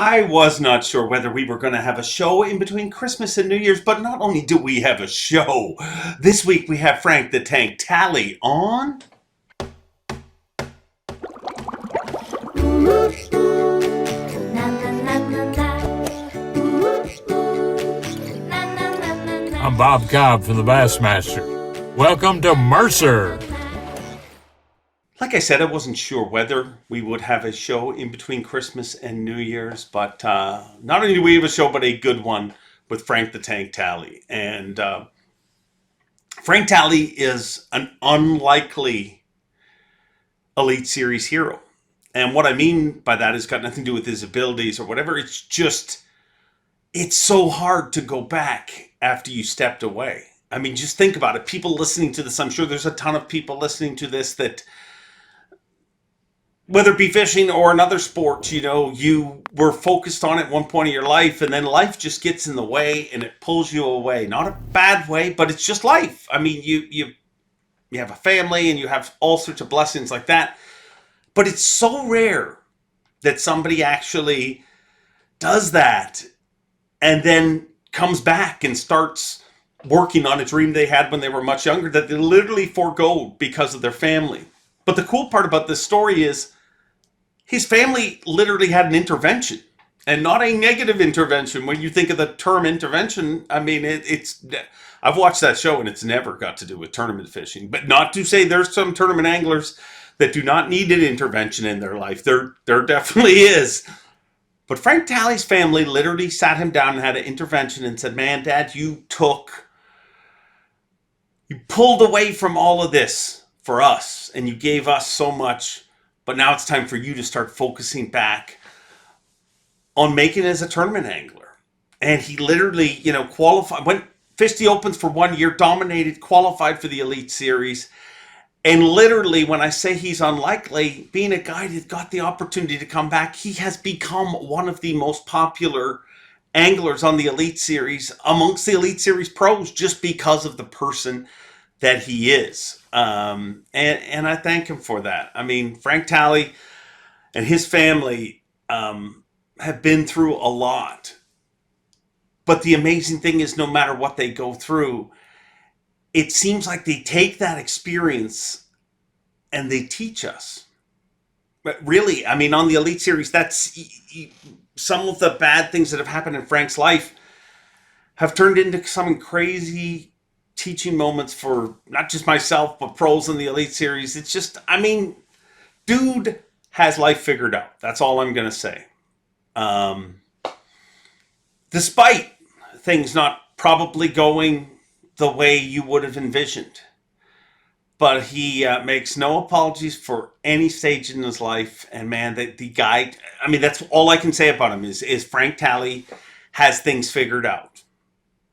I was not sure whether we were going to have a show in between Christmas and New Year's, but not only do we have a show, this week we have Frank the Tank Talley on. I'm Bob Cobb from the Bassmaster. Welcome to Mercer. Like I said, I wasn't sure whether we would have a show in between Christmas and New Year's, but not only do we have a show, but a good one with Frank the Tank Talley. And Frank Talley is an unlikely Elite Series hero. And what I mean by that has got nothing to do with his abilities or whatever. It's just, it's so hard to go back after you stepped away. I mean, just think about it. People listening to this, I'm sure there's a ton of people listening to this that, whether it be fishing or another sport, you know, you were focused on it at one point in your life, and then life just gets in the way and it pulls you away. Not a bad way, but it's just life. I mean, you have a family and you have all sorts of blessings like that. But it's so rare that somebody actually does that and then comes back and starts working on a dream they had when they were much younger that they literally forego because of their family. But the cool part about this story is his family literally had an intervention, and not a negative intervention. When you think of the term intervention, I mean, it's I've watched that show and it's never got to do with tournament fishing. But not to say there's some tournament anglers that do not need an intervention in their life. There definitely is. But Frank Talley's family literally sat him down and had an intervention and said, man, Dad, you pulled away from all of this for us and you gave us so much. But now it's time for you to start focusing back on making it as a tournament angler. And he literally, qualified, fished the Opens for 1 year, dominated, qualified for the Elite Series. And literally, when I say he's unlikely, being a guy that got the opportunity to come back, he has become one of the most popular anglers on the Elite Series amongst the Elite Series pros just because of the person that he is. And I thank him for that. I mean, Frank Talley and his family have been through a lot. But the amazing thing is, no matter what they go through, it seems like they take that experience and they teach us. But really, I mean, on the Elite Series, that's some of the bad things that have happened in Frank's life have turned into some crazy teaching moments for not just myself, but pros in the Elite Series. It's just, I mean, dude has life figured out. That's all I'm going to say. Despite things not probably going the way you would have envisioned. But he makes no apologies for any stage in his life. And man, the guy, I mean, that's all I can say about him is Frank Talley has things figured out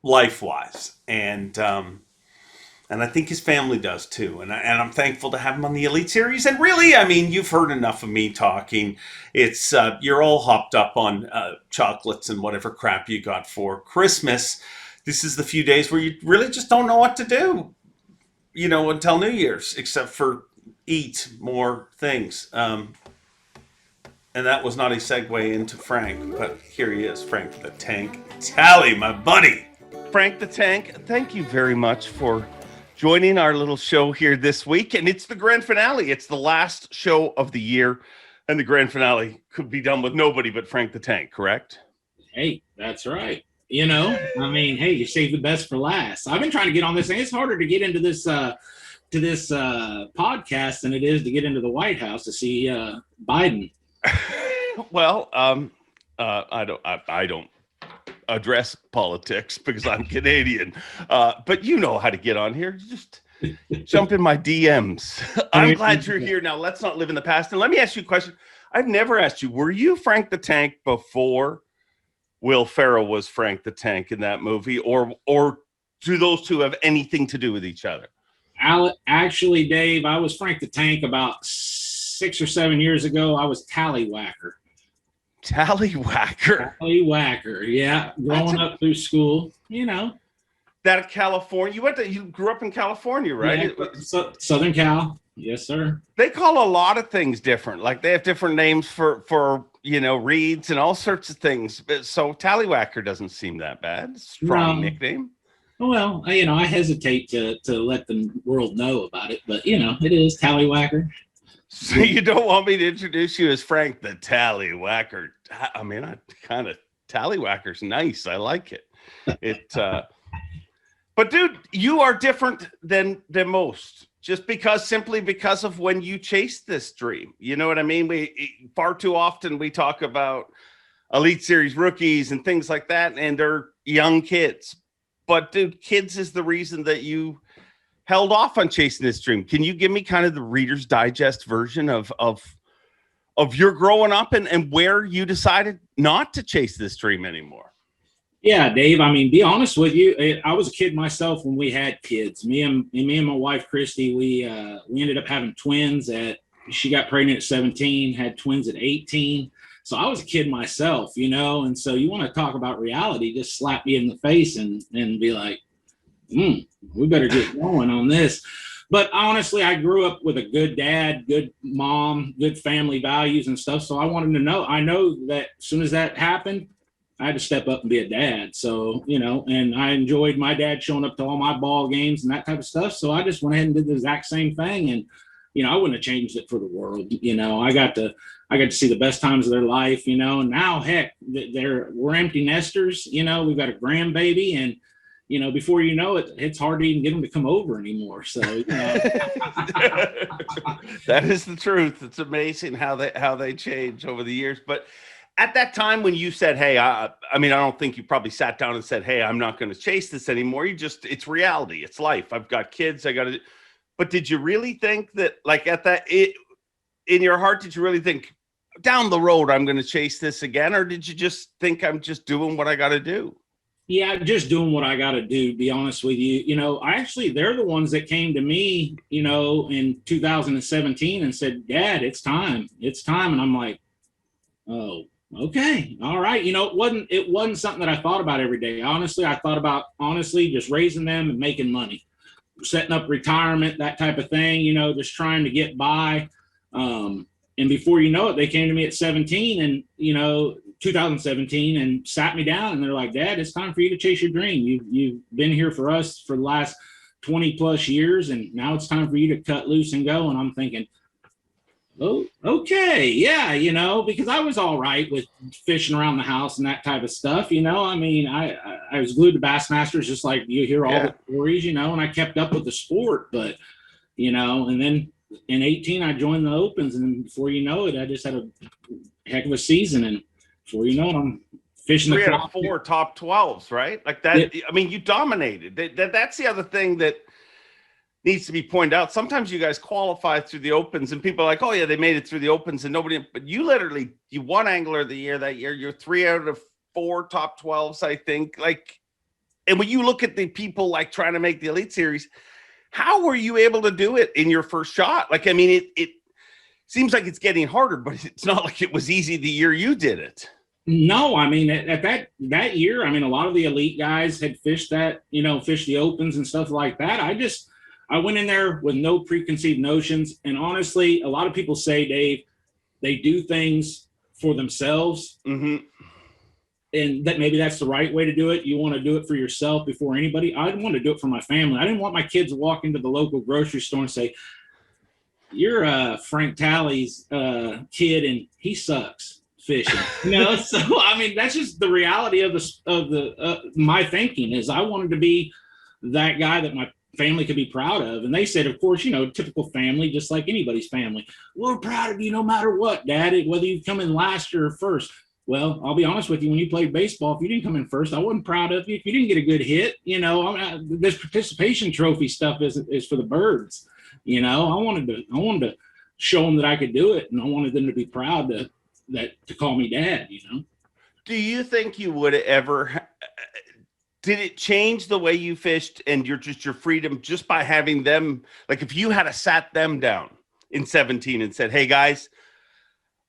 life-wise. And I think his family does too. And I'm thankful to have him on the Elite Series. And really, I mean, you've heard enough of me talking. It's you're all hopped up on chocolates and whatever crap you got for Christmas. This is the few days where you really just don't know what to do, until New Year's, except for eat more things. And that was not a segue into Frank, but here he is, Frank the Tank Talley, my buddy. Frank the Tank, thank you very much for joining our little show here this week. And it's the grand finale. It's the last show of the year. And the grand finale could be done with nobody but Frank the Tank, correct? Hey, that's right. I mean, hey, you save the best for last. I've been trying to get on this thing. It's harder to get into this podcast than it is to get into the White House to see Biden. Well, I don't address politics because I'm Canadian. But you know how to get on here. Just jump in my DMs. I'm glad you're here. Now, let's not live in the past. And let me ask you a question. I've never asked you, were you Frank the Tank before Will Ferrell was Frank the Tank in that movie, or do those two have anything to do with each other? Actually, Dave, I was Frank the Tank about 6 or 7 years ago. I was Tallywhacker. Tallywhacker, yeah. Growing up through school, That California, you grew up in California, right? Yeah, Southern Cal. Yes, sir. They call a lot of things different. Like they have different names for reeds and all sorts of things. So Tallywhacker doesn't seem that bad. Strong nickname. Well, I hesitate to let the world know about it, but it is Tallywhacker. So you don't want me to introduce you as Frank the Tallywhacker? I mean, Tallywhacker's nice. I like it. But dude, you are different than most, just simply because of when you chased this dream. You know what I mean? We far too often we talk about Elite Series rookies and things like that, and they're young kids. But dude, kids is the reason that you held off on chasing this dream. Can you give me kind of the Reader's Digest version of your growing up and where you decided not to chase this dream anymore? Yeah, Dave. I mean, be honest with you, I was a kid myself when we had kids. Me and my wife Christy, we ended up having twins. She got pregnant at 17, had twins at 18. So I was a kid myself, and so you want to talk about reality, just slap me in the face and be like, we better get going on this. But honestly, I grew up with a good dad, good mom, good family values and stuff. So I wanted to know. I know that as soon as that happened, I had to step up and be a dad. So, and I enjoyed my dad showing up to all my ball games and that type of stuff. So I just went ahead and did the exact same thing. And, I wouldn't have changed it for the world. I got to see the best times of their life, and now, heck, we're empty nesters. We've got a grandbaby, and, before you know it, it's hard to even get them to come over anymore. So, That is the truth. It's amazing how they change over the years. But at that time when you said, hey, I don't think you probably sat down and said, hey, I'm not going to chase this anymore. It's reality. It's life. I've got kids. But did you really think that, like, in your heart, did you really think down the road, I'm going to chase this again? Or did you just think I'm just doing what I got to do? Yeah, just doing what I got to do, to be honest with you. They're the ones that came to me, in 2017 and said, Dad, it's time. It's time. And I'm like, oh, okay. All right. It wasn't something that I thought about every day. Honestly, I thought about just raising them and making money, setting up retirement, that type of thing, just trying to get by. And before you know it, they came to me at 17 and, 2017 and sat me down and they're like, Dad, it's time for you to chase your dream. You've been here for us for the last 20 plus years. And now it's time for you to cut loose and go. And I'm thinking, oh, okay. Yeah. Because I was all right with fishing around the house and that type of stuff. I was glued to Bassmasters, just like you hear all the stories, and I kept up with the sport, but, and then in 18, I joined the Opens, and before you know it, I just had a heck of a season. And before you know it, I'm fishing 3 out of 4 top 12s, right? Like that. Yeah. You dominated. That's the other thing that needs to be pointed out. Sometimes you guys qualify through the Opens and people are like, oh yeah, they made it through the Opens and but you won Angler of the Year that year. You're 3 out of 4 top 12s, I think. And when you look at the people like trying to make the Elite Series, how were you able to do it in your first shot? It seems like it's getting harder, but it's not like it was easy the year you did it. No, at that year, a lot of the elite guys had fished fished the Opens and stuff like that. I went in there with no preconceived notions. And honestly, a lot of people say, Dave, they do things for themselves. Mm-hmm. And that maybe that's the right way to do it. You want to do it for yourself before anybody. I didn't want to do it for my family. I didn't want my kids to walk into the local grocery store and say, you're Frank Talley's kid and he sucks fishing. So that's just the reality of my thinking is I wanted to be that guy that my family could be proud of. And they said, of course, typical family, just like anybody's family. We're proud of you no matter what, Dad, whether you come in last or first. Well, I'll be honest with you. When you played baseball, if you didn't come in first, I wasn't proud of you. If you didn't get a good hit, this participation trophy stuff is for the birds. I wanted to show them that I could do it, and I wanted them to be proud to call me Dad. Do you think you would ever? Did it change the way you fished and your freedom just by having them? Like if you had sat them down in 17 and said, "Hey guys,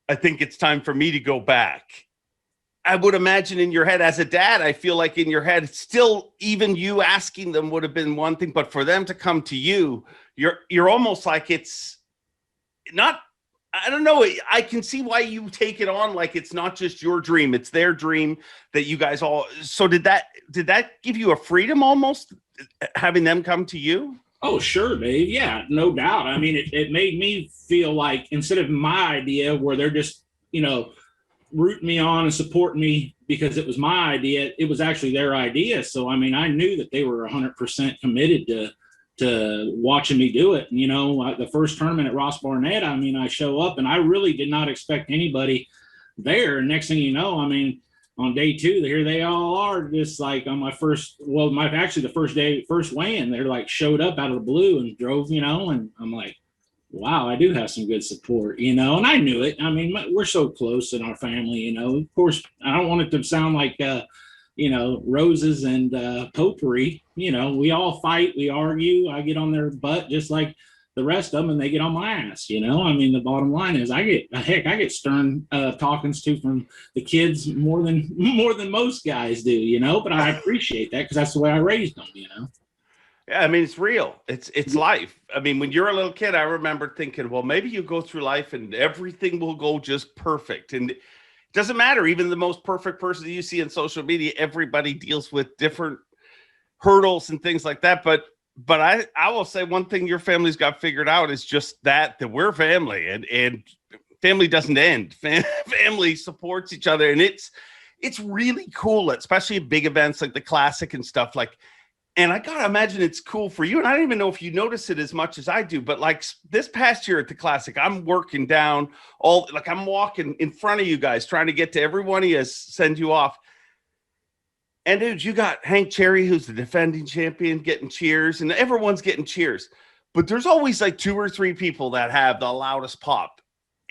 I think it's time for me to go back." I would imagine in your head as a dad, I feel like in your head, still even you asking them would have been one thing, but for them to come to you, you're almost like it's not, I don't know. I can see why you take it on. Like it's not just your dream, it's their dream that you guys all, so did that give you a freedom almost having them come to you? Oh, sure, Dave. Yeah, no doubt. I mean, it made me feel like instead of my idea where they're just, rooting me on and supporting me because it was my idea, it was actually their idea. So, I mean, I knew that they were 100% committed to watching me do it. The first tournament at Ross Barnett, I mean, I show up and I really did not expect anybody there. And next thing you know, I mean, on day 2, here they all are, just like on my first weigh-in, they're like showed up out of the blue and drove, and I'm like, wow, I do have some good support, and I knew it. I mean, we're so close in our family, of course, I don't want it to sound like, roses and potpourri, we all fight, we argue, I get on their butt just like the rest of them, and they get on my ass, I mean, the bottom line is I get stern talkings to from the kids more than most guys do, but I appreciate that because that's the way I raised them, Yeah, I mean, it's real. It's life. I mean, when you're a little kid, I remember thinking, well, maybe you go through life and everything will go just perfect. And it doesn't matter. Even the most perfect person that you see on social media, everybody deals with different hurdles and things like that. But I will say one thing your family's got figured out is just that we're family and family doesn't end. Family supports each other. And it's really cool, especially at big events like the Classic and stuff like. And I gotta imagine it's cool for you. And I don't even know if you notice it as much as I do, but like this past year at the Classic, I'm working down I'm walking in front of you guys, trying to get to every one of you, send you off. And dude, you got Hank Cherry, who's the defending champion, getting cheers, and everyone's getting cheers. But there's always like 2 or 3 people that have the loudest pop.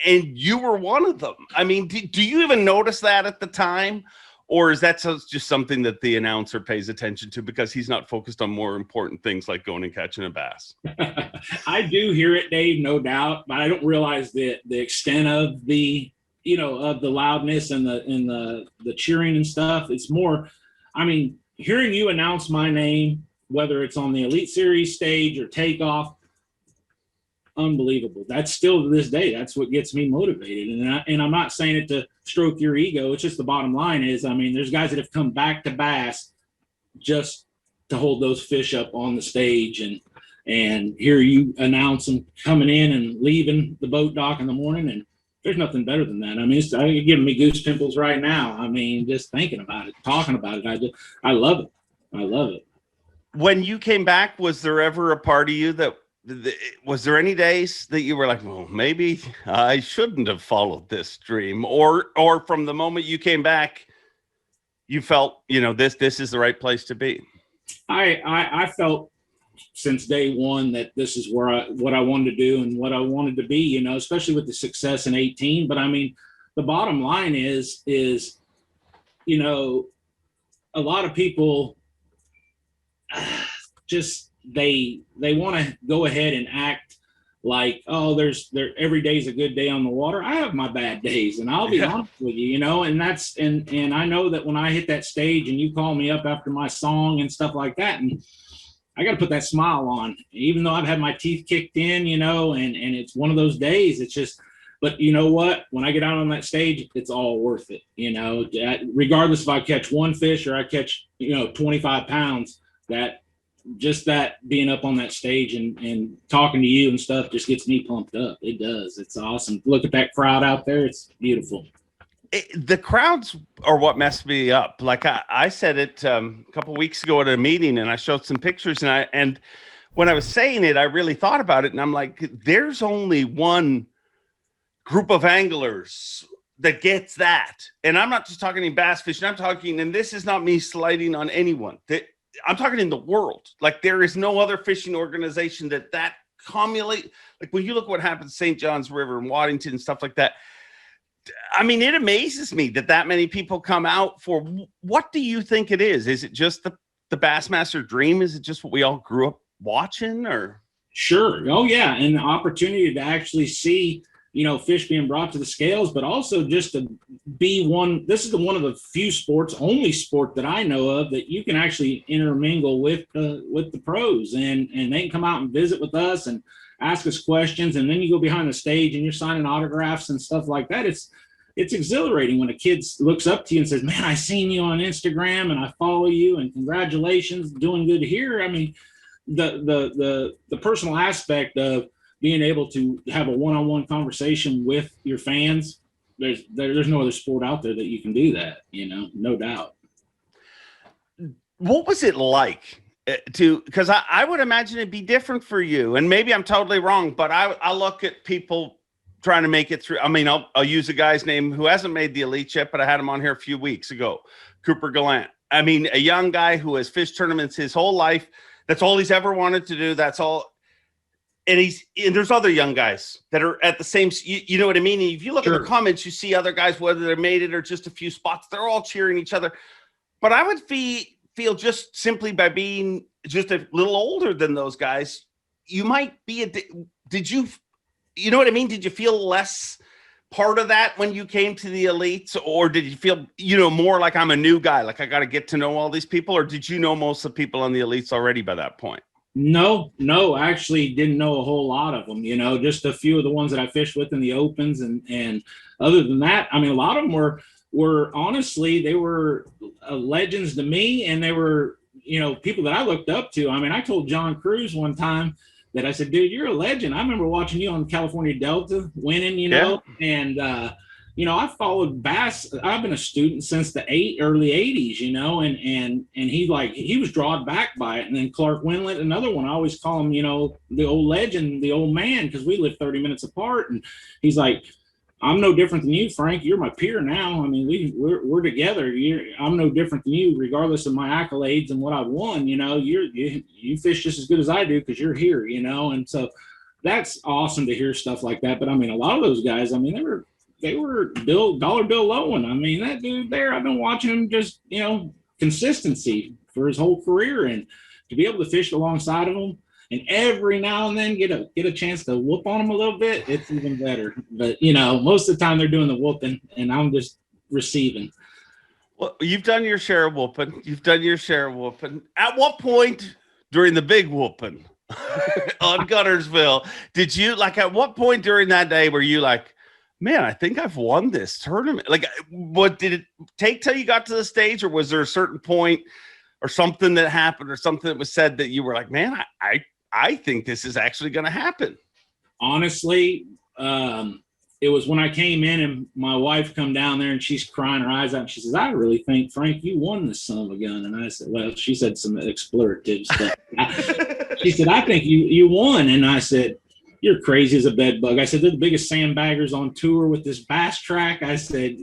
And you were one of them. I mean, do you even notice that at the time? Or is that just something that the announcer pays attention to because he's not focused on more important things like going and catching a bass? I do hear it, Dave, no doubt, but I don't realize the extent of the of the loudness and the cheering and stuff. It's more, I mean, hearing you announce my name, whether it's on the Elite Series stage or takeoff, unbelievable. That's still to this day, that's what gets me motivated. And I'm not saying it to stroke your ego. It's just the bottom line is, I mean, there's guys that have come back to bass just to hold those fish up on the stage and hear you announce them coming in and leaving the boat dock in the morning. And there's nothing better than that. I mean, it's giving me goose pimples right now. I mean, just thinking about it, talking about it. I love it. I love it. When you came back, was there ever a part of you that, was there any days that you were like, well, maybe I shouldn't have followed this dream, or from the moment you came back, you felt, this is the right place to be? I felt since day one that this is what I wanted to do and what I wanted to be, especially with the success in 18. But I mean, the bottom line is, a lot of people just, they want to go ahead and act like, oh, every day's a good day on the water. I have my bad days, and I'll be honest with you, and that's, and I know that when I hit that stage and you call me up after my song and stuff like that, and I got to put that smile on, even though I've had my teeth kicked in, and it's one of those days. It's just, but you know what? When I get out on that stage, it's all worth it, regardless if I catch one fish or I catch, 25 pounds, that being up on that stage and talking to you and stuff just gets me pumped up. It does. It's awesome. Look at that crowd out there. It's beautiful. The crowds are what messed me up. Like I said it a couple of weeks ago at a meeting, and I showed some pictures, and when I was saying it, I really thought about it, and I'm like, there's only one group of anglers that gets that. And I'm not just talking in bass fishing. I'm talking, and this is not me slighting on anyone. I'm talking in the world. Like, there is no other fishing organization that accumulate. Like, when you look what happened to St. John's River and Waddington and stuff like that, I mean, it amazes me that many people come out for. What do you think it is? Is it just the Bassmaster dream? Is it just what we all grew up watching, or? Sure. Oh yeah. And the opportunity to actually see fish being brought to the scales, but also just to be one. This is one of the few sports, only sport that I know of, that you can actually intermingle with the pros, and they can come out and visit with us and ask us questions. And then you go behind the stage and you're signing autographs and stuff like that. It's exhilarating when a kid looks up to you and says, man, I seen you on Instagram and I follow you, and congratulations, doing good here. I mean, the personal aspect of being able to have a one-on-one conversation with your fans, there's no other sport out there that you can do that, no doubt. What was it like because I would imagine it'd be different for you, and maybe I'm totally wrong, but I look at people trying to make it through. I mean, I'll use a guy's name who hasn't made the elite yet, but I had him on here a few weeks ago, Cooper Gallant. I mean, a young guy who has fished tournaments his whole life. That's all he's ever wanted to do. That's all. And there's other young guys that are at the same, you know what I mean? And if you look Sure. at the comments, you see other guys, whether they made it or just a few spots, they're all cheering each other. But I would feel just simply by being just a little older than those guys, you might be did you know what I mean? Did you feel less part of that when you came to the elites, or did you feel, more like I'm a new guy, like I got to get to know all these people, or did you know most of the people on the elites already by that point? No, I actually didn't know a whole lot of them, just a few of the ones that I fished with in the opens. And other than that, I mean, a lot of them were honestly, they were legends to me, and they were, people that I looked up to. I mean, I told John Cruz one time that I said, dude, you're a legend. I remember watching you on California Delta winning, Yeah. and, I followed bass. I've been a student since the early 80s, and he was drawn back by it. And then Clark Winlet, another one, I always call him, the old legend, the old man, because we live 30 minutes apart. And he's like, I'm no different than you, Frank. You're my peer now. I mean, we're together. I'm no different than you, regardless of my accolades and what I've won. You fish just as good as I do because you're here. And so that's awesome to hear stuff like that. But I mean, a lot of those guys, I mean, they were Dollar Bill Lowen. I mean, that dude there, I've been watching him just consistency for his whole career, and to be able to fish alongside of him, and every now and then get a chance to whoop on them a little bit, it's even better. But, most of the time they're doing the whooping and I'm just receiving. Well, you've done your share of whooping. At what point during the big whooping on Guntersville did you, at what point during that day were you like, man, I think I've won this tournament? Like, what did it take till you got to the stage, or was there a certain point or something that happened or something that was said that you were like, man, I think this is actually going to happen? Honestly, it was when I came in and my wife come down there and she's crying her eyes out. And she says, I really think, Frank, you won this son of a gun. And I said, well, she said some expletive stuff. She said, I think you won. And I said, you're crazy as a bed bug. I said, they're the biggest sandbaggers on tour with this bass track.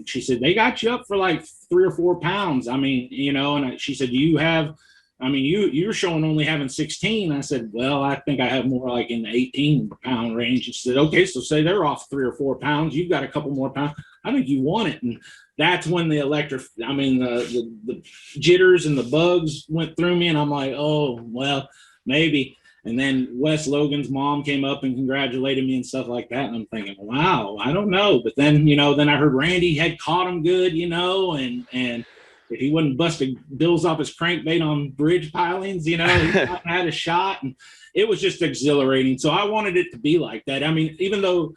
She said, they got you up for like 3 or 4 pounds. I mean, and she said, you're showing only having 16. I said, well, I think I have more like in the 18-pound range. She said, okay, so say they're off 3 or 4 pounds. You've got a couple more pounds. I think you won it. And that's when the the jitters and the bugs went through me. And I'm like, oh, well, maybe. And then Wes Logan's mom came up and congratulated me and stuff like that. And I'm thinking, wow, I don't know. But then, then I heard Randy had caught him good, and if he wouldn't busted bills off his crankbait on bridge pilings, he had a shot. And it was just exhilarating. So I wanted it to be like that. I mean, even though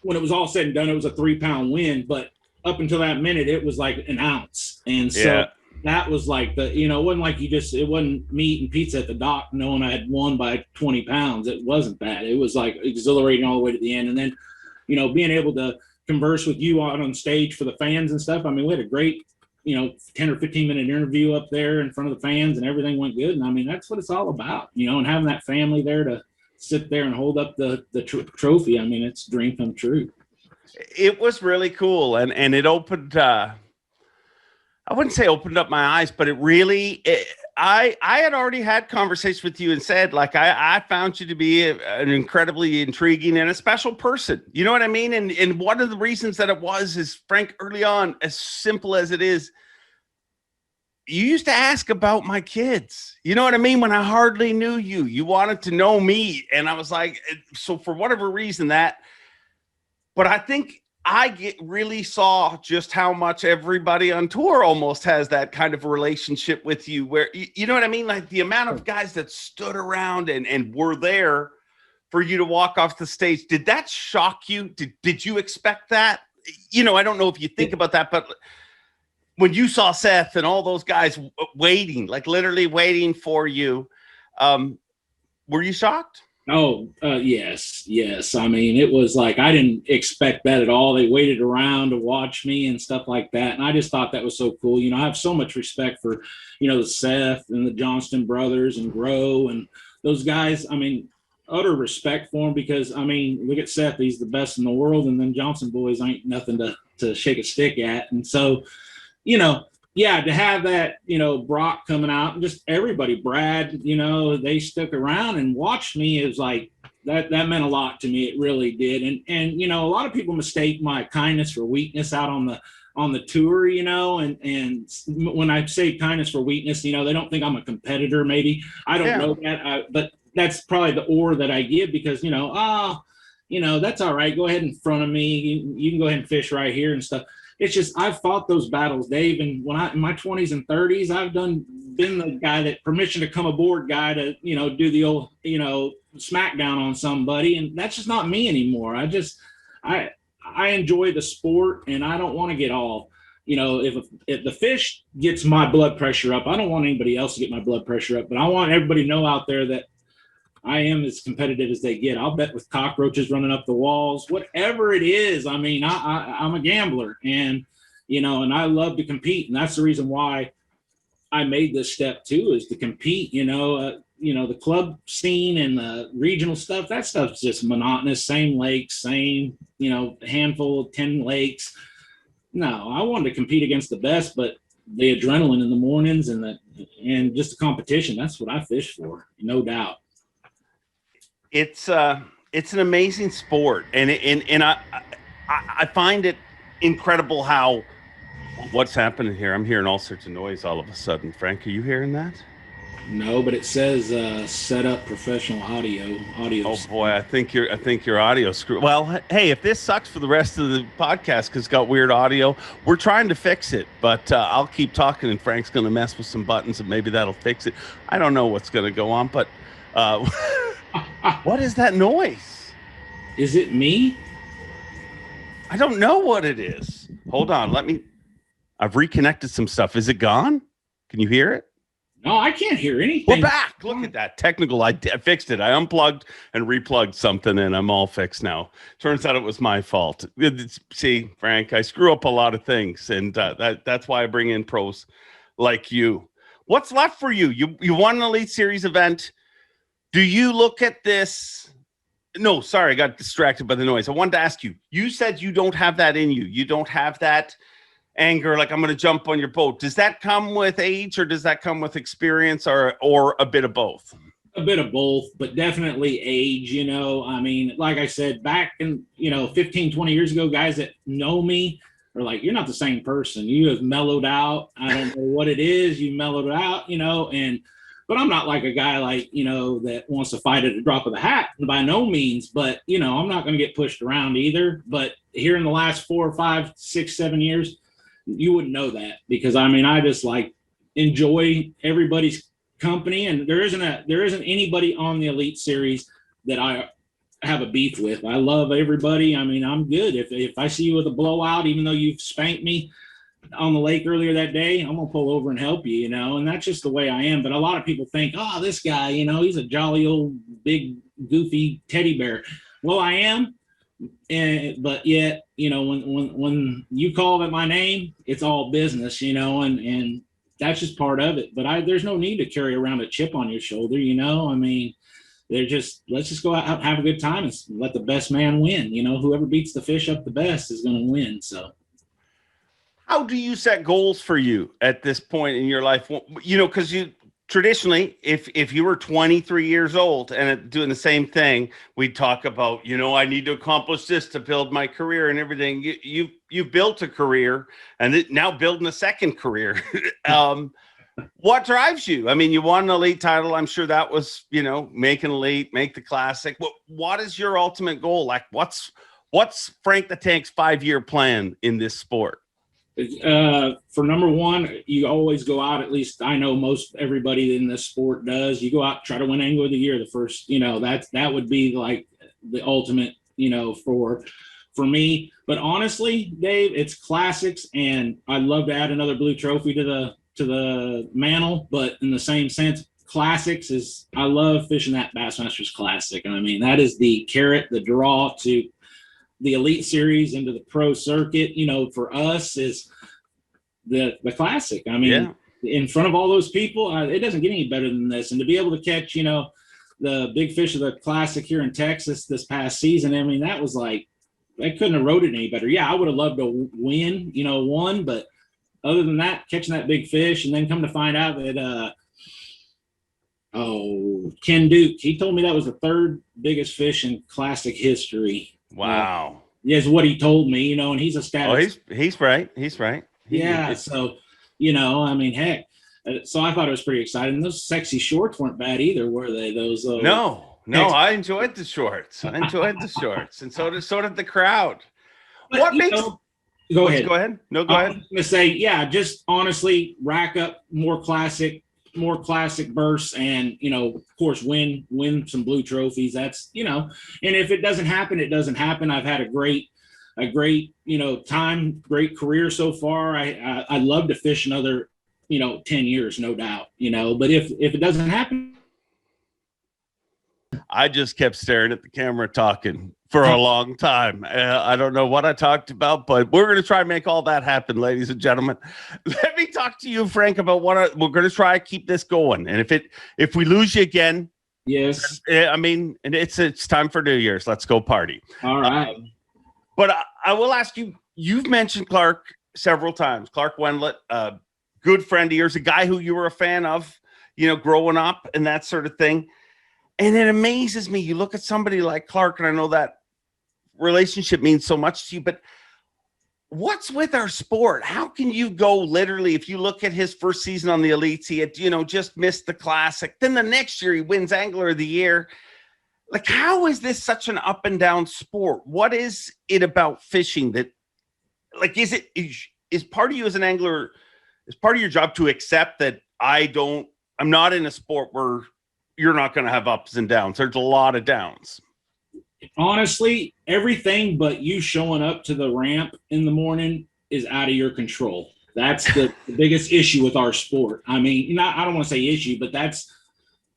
when it was all said and done, it was a 3-pound win, but up until that minute, it was like an ounce. And so that was like it wasn't like it wasn't me eating pizza at the dock knowing I had won by 20 pounds. It wasn't that. It was like exhilarating all the way to the end. And then, being able to converse with you on stage for the fans and stuff. I mean, we had a great, 10 or 15 minute interview up there in front of the fans, and everything went good. And I mean, that's what it's all about, and having that family there to sit there and hold up the trophy. I mean, it's a dream come true. It was really cool. And it opened, I wouldn't say opened up my eyes, but it really, I had already had conversations with you and said, like, I found you to be an incredibly intriguing and a special person. You know what I mean? And one of the reasons that it was is, Frank, early on, as simple as it is, you used to ask about my kids. You know what I mean? When I hardly knew you, you wanted to know me. And I was like, so for whatever reason, that But I think really saw just how much everybody on tour almost has that kind of relationship with you, where you know what I mean? Like the amount of guys that stood around and were there for you to walk off the stage. Did that shock you? Did you expect that? You know, I don't know if you think about that, but when you saw Seth and all those guys waiting, like literally waiting for you, were you shocked? Oh, yes. I mean, it was like, I didn't expect that at all. They waited around to watch me and stuff like that. And I just thought that was so cool. You know, I have so much respect for, you know, Seth and the Johnston brothers and Grow and those guys. I mean, utter respect for them, because, I mean, look at Seth. He's the best in the world. And then Johnson boys ain't nothing to shake a stick at. And so, you know, yeah, to have that, you know, Brock coming out and just everybody, Brad, you know, they stuck around and watched me. It was like, that meant a lot to me. It really did. And, you know, a lot of people mistake my kindness for weakness out on the tour, you know, and when I say kindness for weakness, you know, they don't think I'm a competitor. Maybe I don't know that, but that's probably the aura that I give, because, you know, you know, that's all right. Go ahead in front of me. You can go ahead and fish right here and stuff. It's just, I've fought those battles, Dave. And when in my 20s and 30s, I've been the guy that permission to come aboard guy to, you know, do the old, you know, smackdown on somebody. And that's just not me anymore. I enjoy the sport, and I don't want to get all, you know, if the fish gets my blood pressure up, I don't want anybody else to get my blood pressure up, but I want everybody to know out there that I am as competitive as they get. I'll bet with cockroaches running up the walls, whatever it is. I mean, I'm a gambler, and, you know, and I love to compete. And that's the reason why I made this step too, is to compete. You know, the club scene and the regional stuff, that stuff's just monotonous. Same lakes, same, you know, handful of 10 lakes. No, I wanted to compete against the best, but the adrenaline in the mornings and just the competition, that's what I fish for, no doubt. It's an amazing sport, and I find it incredible how what's happening here. I'm hearing all sorts of noise all of a sudden. Frank, are you hearing that? No, but it says set up professional audio. Oh boy, I think your audio screwed. Well, hey, if this sucks for the rest of the podcast because it's got weird audio, we're trying to fix it. But I'll keep talking, and Frank's going to mess with some buttons, and maybe that'll fix it. I don't know what's going to go on, but. What is that noise? Is it me? I don't know what it is. Hold on. I've reconnected some stuff. Is it gone? Can you hear it? No, I can't hear anything. We're back. Look at that. Technical. I fixed it. I unplugged and replugged something, and I'm all fixed now. Turns out it was my fault. See, Frank, I screw up a lot of things, and that's why I bring in pros like you. What's left for you? You won an Elite Series event. Do you look at this? No, sorry, I got distracted by the noise. I wanted to ask you, you said you don't have that in you. You don't have that anger, like I'm going to jump on your boat. Does that come with age, or does that come with experience, or a bit of both? A bit of both, but definitely age, you know. I mean, like I said, back in, you know, 15, 20 years ago, guys that know me are like, you're not the same person. You have mellowed out. I don't know what it is. You mellowed out, you know, but I'm not like a guy like, you know, that wants to fight at the drop of the hat, by no means. But, you know, I'm not going to get pushed around either. But here in the last 4 or 5, 6, 7 years, you wouldn't know that, because, I mean, I just like enjoy everybody's company. And there isn't anybody on the Elite Series that I have a beef with. I love everybody. I mean, I'm good. If I see you with a blowout, even though you've spanked me on the lake earlier that day, I'm gonna pull over and help you, you know. And that's just the way I am. But a lot of people think, oh, this guy, you know, he's a jolly old big goofy teddy bear. Well, I am, but yet, you know, when you call it my name, it's all business, you know, and that's just part of it. But there's no need to carry around a chip on your shoulder, you know. I mean, let's just go out, have a good time, and let the best man win. You know, whoever beats the fish up the best is going to win. So. How do you set goals for you at this point in your life? You know, because you traditionally, if you were 23 years old and doing the same thing, we'd talk about, you know, I need to accomplish this to build my career and everything. You've built a career, and now building a second career. What drives you? I mean, you won an Elite title. I'm sure that was, you know, make an Elite, make the Classic. What is your ultimate goal? Like, what's What's Frank the Tank's 5-year plan in this sport? For number one, you always go out, at least I know most everybody in this sport does. You go out, try to win Angler of the Year the first, that would be like the ultimate, for me. But honestly, Dave, it's classics, and I'd love to add another blue trophy to the mantle, but in the same sense, classics is, I love fishing that Bassmasters Classic. I mean, that is the carrot, the draw to the Elite Series into the pro circuit, for us is the Classic. I mean, in front of all those people, it doesn't get any better than this. And to be able to catch, the big fish of the Classic here in Texas this past season, I mean, that was like, I couldn't have wrote it any better. Yeah, I would have loved to win, one, but other than that, catching that big fish, and then come to find out that, Ken Duke, he told me that was the third biggest fish in Classic history. Wow. Is what he told me, and he's a status. Oh, he's right. He's right. So, I mean, heck. So I thought it was pretty exciting. Those sexy shorts weren't bad either, were they? Those No, I enjoyed the shorts. And so did the crowd. But, What makes go ahead. Go ahead. No, go ahead. I'm going to say, just honestly rack up more classic bursts, and of course win some blue trophies. That's and if it doesn't happen, it doesn't happen. I've had a great time, great career so far. I'd love to fish another 10 years, no doubt. But if it doesn't happen, I just kept staring at the camera talking for a long time. I don't know what I talked about, but we're going to try and make all that happen, ladies and gentlemen. Let me talk to you, Frank, about we're going to try to keep this going. And if we lose you again, yes, I mean, it's time for New Year's. Let's go party. All right. But I will ask you, you've mentioned Clark several times. Clark Wendlet, good friend of yours, a guy who you were a fan of, growing up and that sort of thing. And it amazes me. You look at somebody like Clark, and I know that relationship means so much to you, but what's with our sport? How can you go literally, if you look at his first season on the Elites, he had, just missed the Classic. Then the next year he wins Angler of the Year. Like, how is this such an up and down sport? What is it about fishing that, like, is part of you as an angler, is part of your job to accept that I'm not in a sport where you're not going to have ups and downs? There's a lot of downs. Honestly, everything but you showing up to the ramp in the morning is out of your control. That's the biggest issue with our sport. I mean, I don't want to say issue, but that's,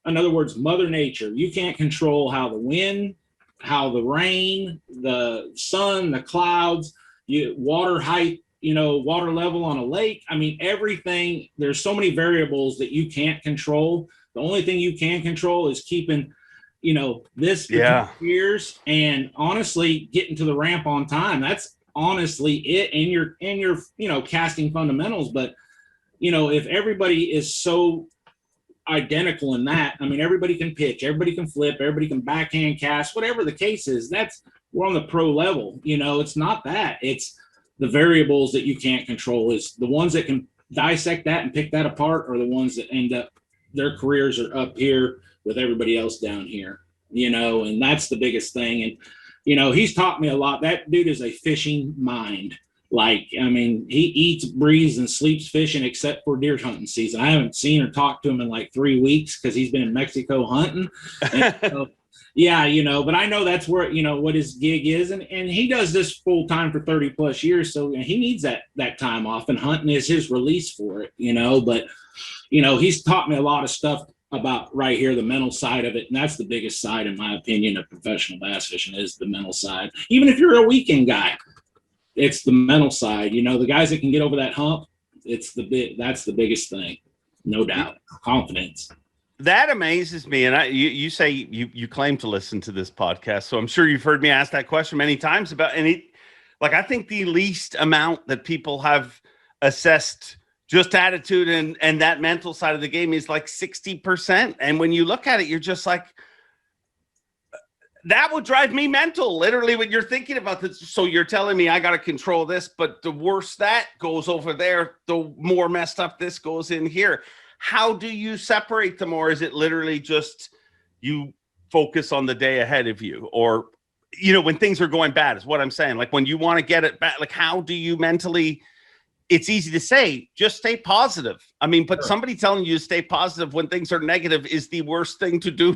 in other words, Mother Nature. You can't control how the wind, how the rain, the sun, the clouds, water height, water level on a lake. I mean, everything, there's so many variables that you can't control. The only thing you can control is keeping, this for 2 years, and honestly getting to the ramp on time. That's honestly it. And your casting fundamentals. But, if everybody is so identical in that, I mean, everybody can pitch, everybody can flip, everybody can backhand cast, whatever the case is, we're on the pro level. It's not that. It's the variables that you can't control. Is the ones that can dissect that and pick that apart, or the ones that end up, their careers are up here with everybody else down here, and that's the biggest thing. And, he's taught me a lot. That dude is a fishing mind. Like, I mean, he eats, breathes, and sleeps fishing except for deer hunting season. I haven't seen or talked to him in like 3 weeks because he's been in Mexico hunting. And so, but I know that's where, what his gig is. And he does this full time for 30 plus years. So he needs that time off, and hunting is his release for it, but he's taught me a lot of stuff about right here, the mental side of it. And that's the biggest side, in my opinion, of professional bass fishing, is the mental side. Even if you're a weekend guy, it's the mental side. The guys that can get over that hump, that's the biggest thing. No doubt. Confidence. That amazes me. And you say you claim to listen to this podcast, so I'm sure you've heard me ask that question many times about, and I think the least amount that people have assessed just attitude and that mental side of the game is like 60%. And when you look at it, you're just like, that would drive me mental, literally, when you're thinking about this. So you're telling me I got to control this, but the worse that goes over there, the more messed up this goes in here. How do you separate them? Or is it literally just you focus on the day ahead of you? Or when things are going bad is what I'm saying. Like when you want to get it back, like how do you mentally, it's easy to say, just stay positive. I mean, but somebody telling you to stay positive when things are negative is the worst thing to do.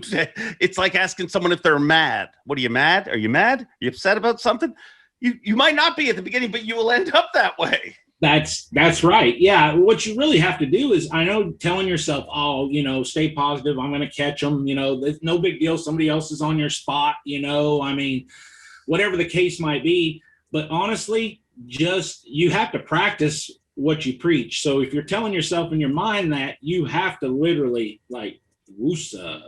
It's like asking someone if they're mad. What are you mad? Are you mad? Are you upset about something? You might not be at the beginning, but you will end up that way. That's right. Yeah. What you really have to do is, I know, telling yourself, oh, stay positive. I'm going to catch them. It's no big deal. Somebody else is on your spot. I mean, whatever the case might be. But honestly, you have to practice what you preach. So if you're telling yourself in your mind that, you have to literally like, woosa,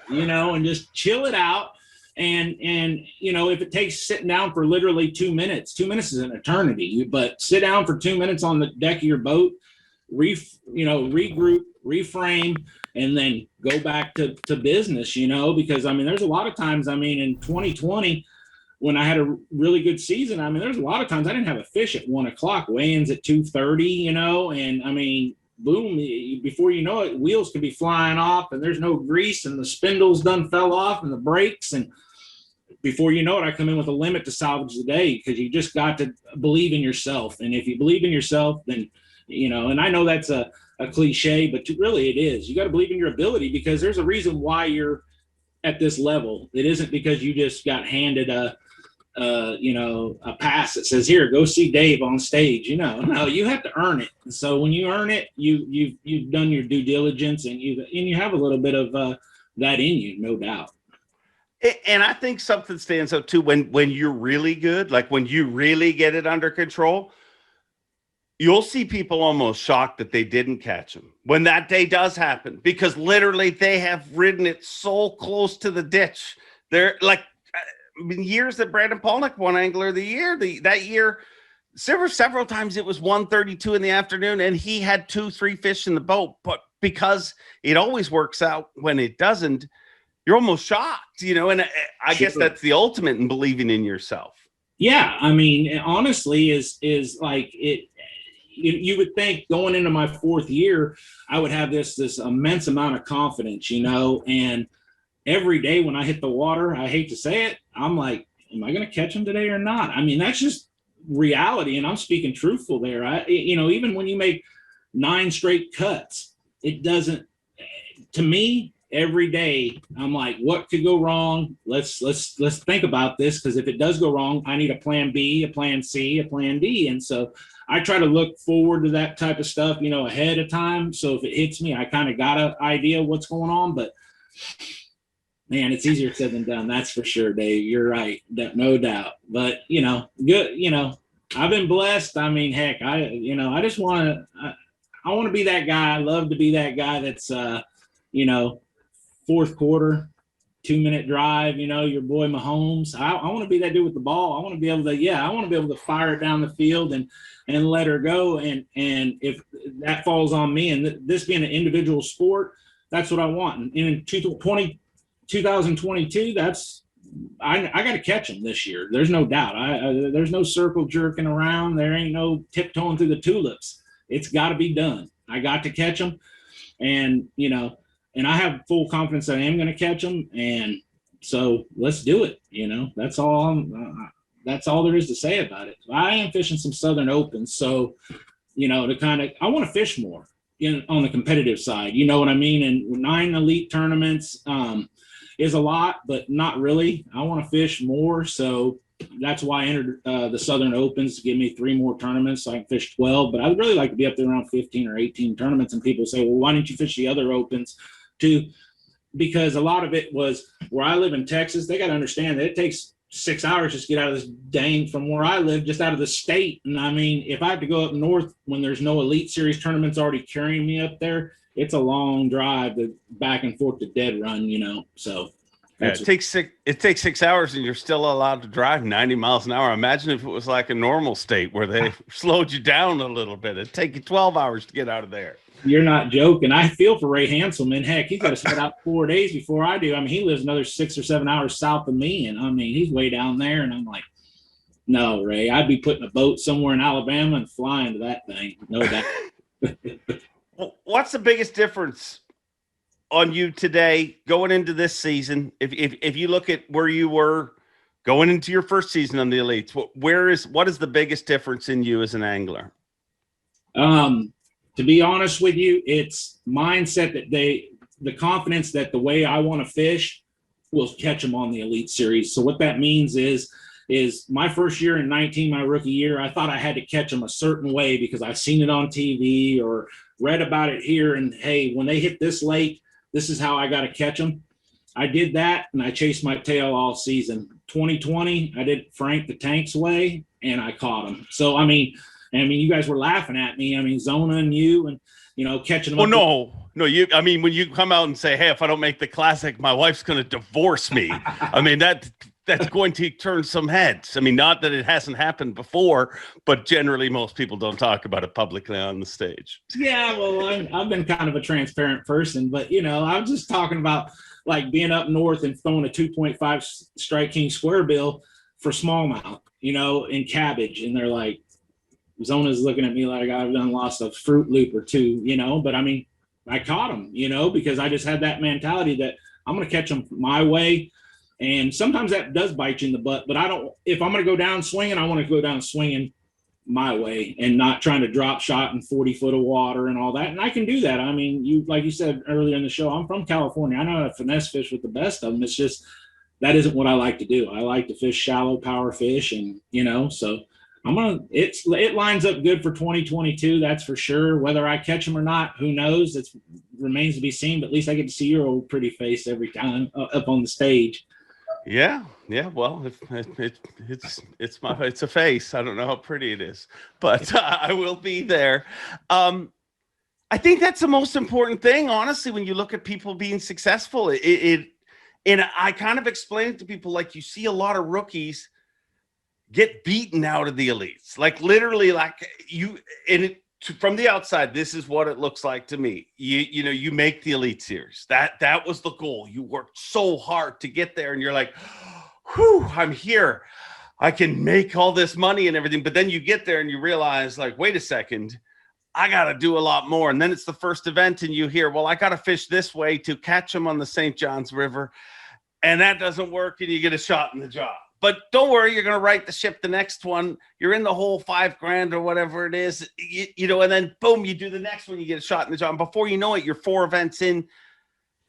and just chill it out. And if it takes sitting down for literally 2 minutes, 2 minutes is an eternity, but sit down for 2 minutes on the deck of your boat, regroup, reframe, and then go back to business, because I mean, there's a lot of times, I mean, in 2020, when I had a really good season, I mean, there's a lot of times I didn't have a fish at 1 o'clock, weigh-ins at 2:30, and I mean, boom, before you know it, wheels could be flying off and there's no grease and the spindles done fell off and the brakes, and before you know it, I come in with a limit to salvage the day, because you just got to believe in yourself. And if you believe in yourself, then, and I know that's a cliche, but really it is. You got to believe in your ability, because there's a reason why you're at this level. It isn't because you just got handed a pass that says, here, go see Dave on stage. No, you have to earn it. And so when you earn it, you've done your due diligence, and you have a little bit of that in you, no doubt. And I think something stands out too when you're really good, like when you really get it under control, you'll see people almost shocked that they didn't catch them when that day does happen, because literally they have ridden it so close to the ditch. They're like, years that Brandon Polnick won Angler of the Year, that year, several times it was 1:32 in the afternoon and he had 2-3 fish in the boat. But because it always works out when it doesn't, you're almost shocked, and I guess that's the ultimate in believing in yourself. Yeah. I mean, honestly, is like it. You would think going into my 4th year, I would have this immense amount of confidence, and every day when I hit the water, I hate to say it, I'm like, am I going to catch them today or not? I mean, that's just reality. And I'm speaking truthful there. Even when you make 9 straight cuts, it doesn't, to me, every day I'm like, what could go wrong? Let's think about this, because if it does go wrong, I need a plan B, a plan C, a plan D. And so I try to look forward to that type of stuff, ahead of time. So if it hits me, I kind of got an idea what's going on. But man, it's easier said than done. That's for sure, Dave. You're right. No doubt. But, good, I've been blessed. I mean, heck, I just want to, I want to be that guy. I love to be that guy that's, 4th quarter, 2-minute drive, your boy Mahomes. I want to be that dude with the ball. I want to be able to fire it down the field and let her go. And if that falls on me, and this being an individual sport, that's what I want. And in 2022, that's, I got to catch them this year. There's no doubt. There's no circle jerking around. There ain't no tiptoeing through the tulips. It's got to be done. I got to catch them. And, and I have full confidence that I am going to catch them. And so let's do it. That's all. That's all there is to say about it. I am fishing some Southern Opens. So, I want to fish more on the competitive side. You know what I mean? And 9 elite tournaments is a lot, but not really. I want to fish more. So that's why I entered the Southern Opens to give me 3 more tournaments so I can fish 12. But I'd really like to be up there around 15 or 18 tournaments. And people say, well, why don't you fish the other Opens too? Because a lot of it was where I live in Texas. They got to understand that it takes 6 hours just to get out of this dang from where I live, just out of the state. And I mean, if I have to go up north when there's no Elite Series tournaments already carrying me up there, it's a long drive back and forth to Dead Run, So yeah, it takes 6 hours and you're still allowed to drive 90 miles an hour. Imagine if it was like a normal state where they slowed you down a little bit. It'd take you 12 hours to get out of there. You're not joking. I feel for Ray Hanselman. Heck, he's got to set out 4 days before I do. I mean, he lives another 6 or 7 hours south of me. And I mean, he's way down there. And I'm like, no, Ray, I'd be putting a boat somewhere in Alabama and flying to that thing. No doubt. What's the biggest difference on you today going into this season? If you look at where you were Going into your first season on the Elites, what is the biggest difference in you as an angler? To be honest with you, it's mindset that the confidence that the way I want to fish will catch them on the Elite Series. So what that means is my first year in 19, my rookie year, I thought I had to catch them a certain way because I've seen it on TV or read about it here. And hey, when they hit this lake, this is how I got to catch them. I did that and I chased my tail all season. 2020, I did Frank the Tank's way and I caught him. So, I mean, you guys were laughing at me. I mean, Zona and you and, catching them. Well, no, when you come out and say, hey, if I don't make the Classic, my wife's going to divorce me. I mean, that's going to turn some heads. I mean, not that it hasn't happened before, but generally most people don't talk about it publicly on the stage. Yeah, well, I've been kind of a transparent person, but, I'm just talking about like being up north and throwing a 2.5 Strike King square bill for smallmouth, in cabbage. And they're like, Zona's looking at me like I've done lost a Fruit Loop or two, but I mean, I caught them, because I just had that mentality that I'm going to catch them my way. And sometimes that does bite you in the butt, but if I'm going to go down swinging, I want to go down swinging my way and not trying to drop shot in 40 foot of water and all that. And I can do that. I mean, like you said earlier in the show, I'm from California. I know how to finesse fish with the best of them. It's just, that isn't what I like to do. I like to fish shallow power fish and, so it lines up good for 2022. That's for sure. Whether I catch them or not, who knows? It remains to be seen, but at least I get to see your old pretty face every time up on the stage. Yeah. Well, it's a face. I don't know how pretty it is, but I will be there. I think that's the most important thing, honestly, when you look at people being successful. And I kind of explain it to people, like, you see a lot of rookies get beaten out of the Elites, like literally, like from the outside, this is what it looks like to me. You make the Elite Series. That was the goal. You worked so hard to get there, and you're like, whew, I'm here. I can make all this money and everything. But then you get there and you realize, like, wait a second, I got to do a lot more. And then it's the first event and you hear, well, I got to fish this way to catch them on the St. Johns River. And that doesn't work, and you get a shot in the jaw. But don't worry, you're going to right the ship the next one. You're in the hole $5,000 or whatever it is, and then boom, you do the next one, you get a shot in the jaw. And before you know it, you're 4 events in.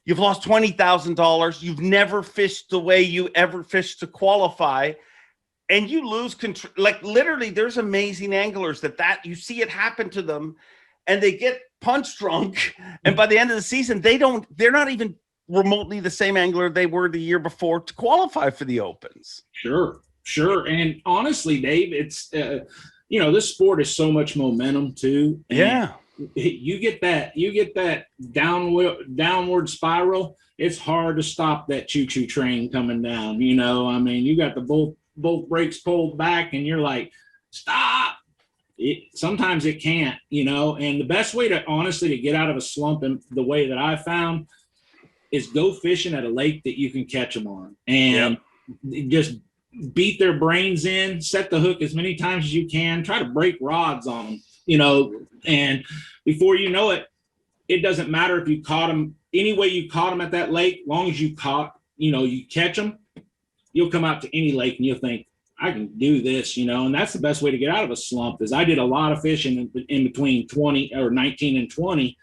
You've lost $20,000. You've never fished the way you ever fished to qualify. And you lose control. Like, literally, there's amazing anglers that you see it happen to them, and they get punch drunk. And by the end of the season, they're not even remotely the same angler they were the year before to qualify for the Opens. Sure. And honestly, Dave, it's, this sport is so much momentum too. And yeah. You get that downward spiral. It's hard to stop that choo-choo train coming down. I mean, you got the both brakes pulled back and you're like, stop. Sometimes it can't, and the best way to get out of a slump, and the way that I found, is go fishing at a lake that you can catch them on, and just beat their brains in, set the hook as many times as you can, try to break rods on them, and before you know it, it doesn't matter if you caught them any way you caught them at that lake. Long as you you catch them, you'll come out to any lake and you'll think, I can do this, and that's the best way to get out of a slump. Is I did a lot of fishing in between 19 and 20,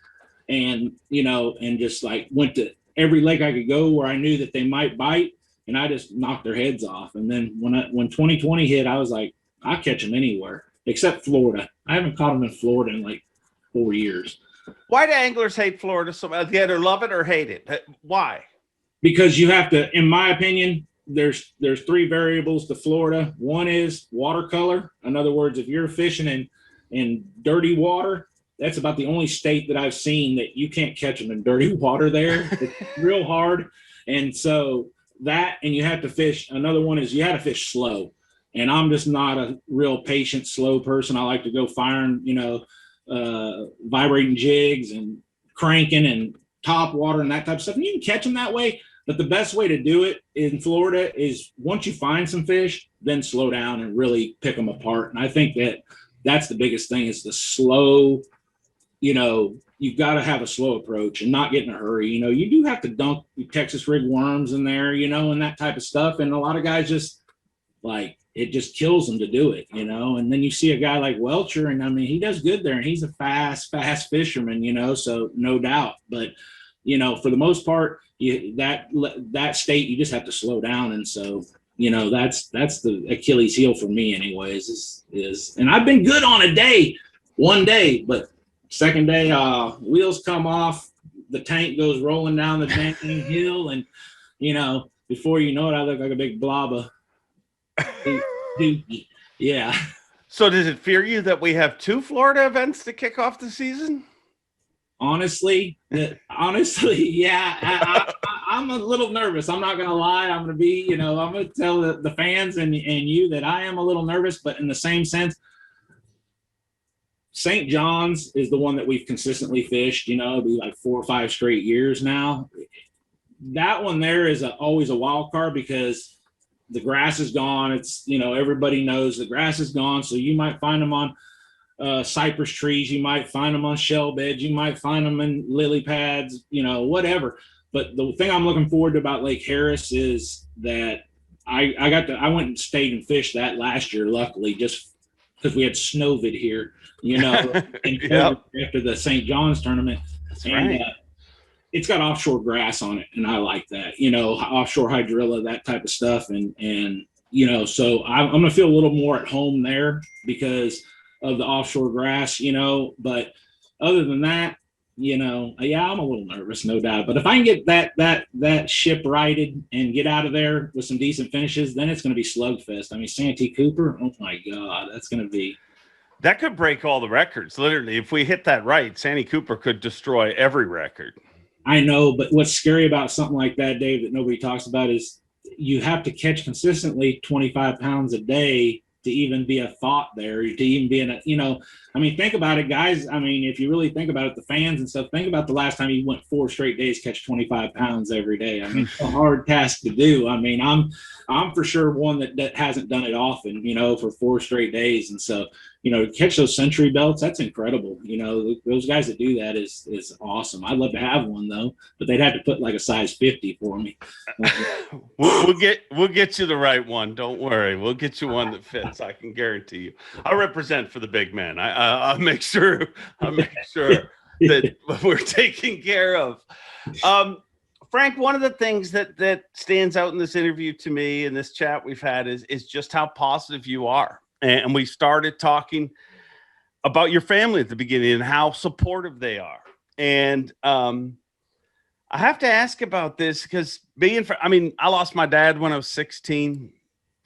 and, and just like went to every lake I could go where I knew that they might bite, and I just knocked their heads off. And then when 2020 hit, I was like, I'll catch them anywhere except Florida. I haven't caught them in Florida in like 4 years. Why do anglers hate Florida so much? They either love it or hate it. Why? Because you have to, in my opinion, there's 3 variables to Florida. One is watercolor. In other words, if you're fishing in dirty water, that's about the only state that I've seen that you can't catch them in dirty water there. It's real hard. And so that, and you have to fish. Another one is you have to fish slow. And I'm just not a real patient, slow person. I like to go firing, vibrating jigs and cranking and top water and that type of stuff. And you can catch them that way. But the best way to do it in Florida is once you find some fish, then slow down and really pick them apart. And I think that's the biggest thing, is the slow. You've got to have a slow approach and not get in a hurry. You do have to dunk Texas rig worms in there, and that type of stuff. And a lot of guys just like it just kills them to do it, you know. And then you see a guy like Welcher, and I mean, he does good there, and he's a fast fisherman, you know, so no doubt. But, you know, for the most part, that state, you just have to slow down. And so, you know, that's the Achilles heel for me anyways, is, and I've been good on one day, but second day, wheels come off, the tank goes rolling down the dang hill, and, you know, before you know it, I look like a big blob of dookie. Yeah. So does it fear you that we have 2 Florida events to kick off the season? Honestly, yeah. I'm a little nervous. I'm not going to lie. I'm going to be, you know, I'm going to tell the fans and you that I am a little nervous, but in the same sense, St. John's is the one that we've consistently fished, you know, it'll be like 4 or 5 straight years now. That one there is always a wild card because the grass is gone. It's, you know, everybody knows the grass is gone. So you might find them on cypress trees. You might find them on shell beds. You might find them in lily pads, you know, whatever. But the thing I'm looking forward to about Lake Harris is that I went and stayed and fished that last year, luckily, just because we had snowvid here, you know, Yep. after the St. John's tournament. That's And right. it's got offshore grass on it, and I like that, you know, offshore hydrilla, that type of stuff. And you know, so I'm going to feel a little more at home there because of the offshore grass, you know. But other than that, you know, yeah, I'm a little nervous, no doubt. But if I can get that ship righted and get out of there with some decent finishes, then it's going to be slugfest. I mean, Santee Cooper, oh my God, that's going to be. That could break all the records. Literally, if we hit that right, Santee Cooper could destroy every record. I know, but what's scary about something like that, Dave, that nobody talks about is you have to catch consistently 25 pounds a day to even be a thought there, to even be in a, you know, I mean, think about it, guys. I mean, if you really think about it, the fans and stuff, think about the last time you went 4 straight days, catch 25 pounds every day. I mean, it's a hard task to do. I mean, I'm for sure one that hasn't done it often, you know, for 4 straight days. And so, you know, to catch those century belts, that's incredible. You know, those guys that do that is awesome. I'd love to have one though, but they'd have to put like a size 50 for me. We'll get you the right one. Don't worry. We'll get you one that fits. I can guarantee you. I'll represent for the big man. I'll make sure that we're taken care of. Frank, one of the things that stands out in this interview to me, in this chat we've had, is just how positive you are. And we started talking about your family at the beginning and how supportive they are. And I have to ask about this because I lost my dad when I was 16.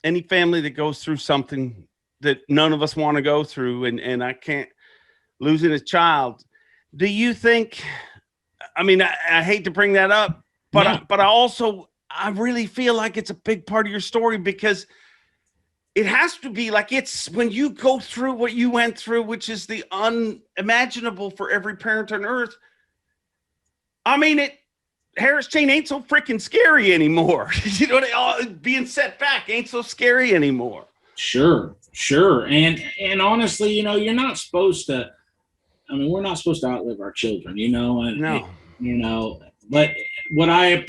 Any family that goes through something that none of us want to go through, and I can't losing a child. Do you think, I hate to bring that up, but No. I really feel like it's a big part of your story because it has to be like, it's when you go through what you went through, which is the unimaginable for every parent on earth. I mean, Harris Chain ain't so freaking scary anymore. You know, being set back ain't so scary anymore. Sure. And honestly, you know, you're not supposed to, we're not supposed to outlive our children, you know, No. you know, but what I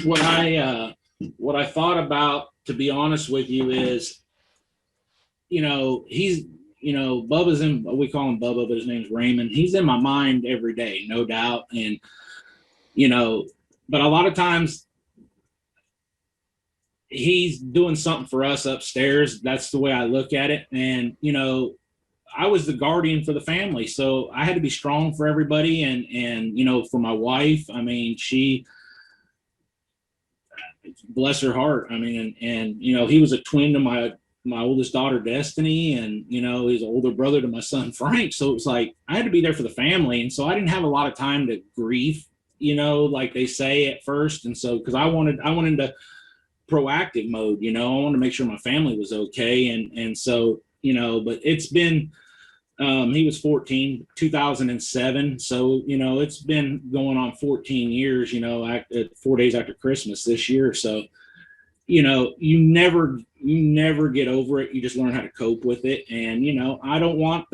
thought about, to be honest with you, is, you know, he's, you know, Bubba's we call him Bubba, but his name's Raymond. He's in my mind every day, no doubt. And, you know, but a lot of times he's doing something for us upstairs. That's the way I look at it. And, you know, I was the guardian for the family, so I had to be strong for everybody. And, you know, for my wife, she, bless her heart. And, you know, he was a twin to my oldest daughter, Destiny, and, you know, he's an older brother to my son, Frank. So it was like, I had to be there for the family. And so I didn't have a lot of time to grieve, you know, like they say at first. And so, cause I went into proactive mode, you know, I wanted to make sure my family was okay. And so, you know, but it's been, he was 14, 2007. So, you know, it's been going on 14 years, you know, 4 days after Christmas this year. So, you know, you never get over it. You just learn how to cope with it. And, you know, I don't want